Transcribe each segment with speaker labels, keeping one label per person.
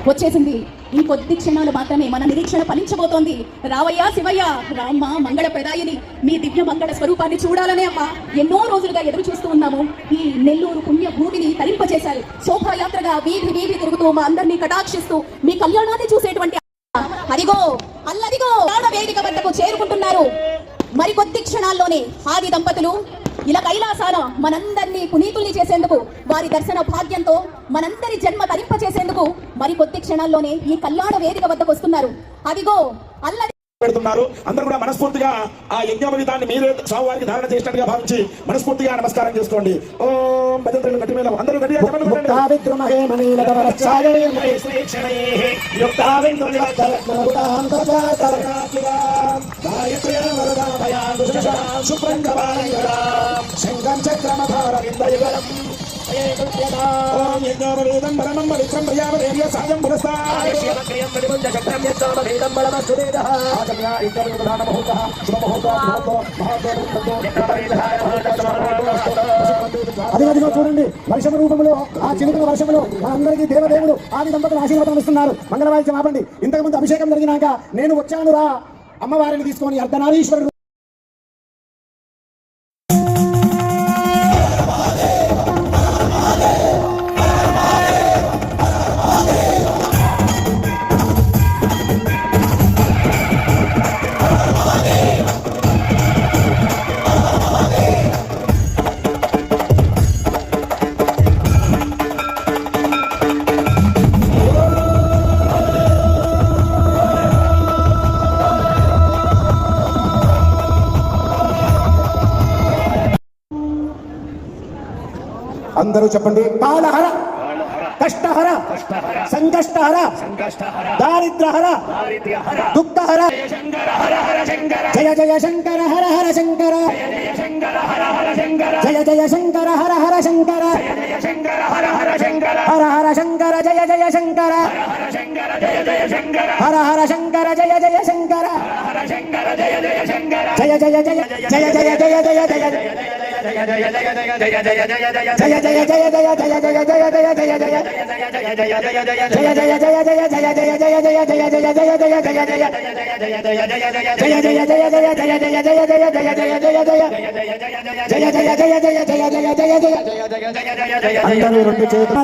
Speaker 1: వచ్చేసింది. ఇంకొద్ది క్షణాలు మాత్రమే మన నిరీక్షణ ఫలించబోతోంది. రావయ్యా శివయ్య, రామ్మ మంగళ ప్రదాయిని, మీ దివ్య మంగళ స్వరూపాన్ని చూడాలనే అమ్మ ఎన్నో రోజులుగా ఎదురు చూస్తూ ఉన్నాము. ఈ నెల్లూరు పుణ్య భూమిని తరింపచేశారు. శోభాయాత్రగా వీధి వీధి తిరుగుతూ మా అందరినీ కటాక్షిస్తూ మీ కళ్యాణాన్ని చూసేటువంటి అదిగో అల్లదిగో వేదిక వద్దకు చేరుకుంటున్నారు. మరికొద్ది క్షణాల్లోనే ఆది దంపతులు ఇలా కైలాసాన మనందరినీ పునీతుల్ని చేసేందుకు, వారి దర్శన భాగ్యంతో మనందరి జన్మ తరింప చేసేందుకు మరికొద్ది క్షణాల్లోనే ఈ కళ్యాణ వేదిక వద్దకు వస్తున్నారు. అదిగో అల్లది
Speaker 2: పెడుతున్నారు. అందరూ కూడా మనస్ఫూర్తిగా ఆ యజ్ఞోపవీతాన్ని మీరే స్వామివారికి ధారణ చేసినట్టుగా భావించి మనస్ఫూర్తిగా నమస్కారం చేసుకోండి. ఓం భద్రతలు గట్టి మేళం అందరూ గట్టిగా చెప్పండి. ఓం యజ్ఞోపవీతం పరమం పవిత్రం ప్రియావరేర్య సాయం పురస్కారం
Speaker 3: అదిగదిగో చూడండి, వర్షం రూపంలో ఆ చిలుకల వర్షంలో మనందరికీ దేవదేవుడు ఆది దంపతులు ఆశీర్వాదం ఇస్తున్నారు. మంగళవాద్యం ఆపండి. ఇంతకుముందు అభిషేకం జరిగినాక నేను వచ్చాను రా అమ్మవారిని తీసుకొని అర్ధనారీశ్వరుడు అందరూ చెప్పండి. కాలహర, కష్టహర, సంకష్టహర, దారిద్రహర, దుఃఖహర, జయ జయ శంకర హర హర శంకర, జయ జయ శంకర హర హర శంకర, హర హర శంకర జయ జయ శంకర, హర హర శంకర జయ జయ శంకర, జయ జయ జయ జయ జయ జయ జయ జయ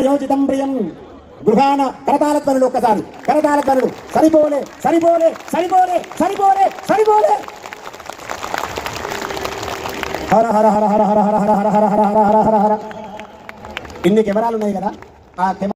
Speaker 3: యోజితం ప్రియం గృహాన కరతాళధ్వనులు, ఒక్కసారి కరతాళధ్వనులు. సరిపోలే సరిపోలే సరిపోలే సరిపోలే సరిపోలే. హర హర హర హర హర హర హర హర హర హర హర హర హర. ఇన్ని కెమెరాలు ఉన్నాయి కదా, ఆ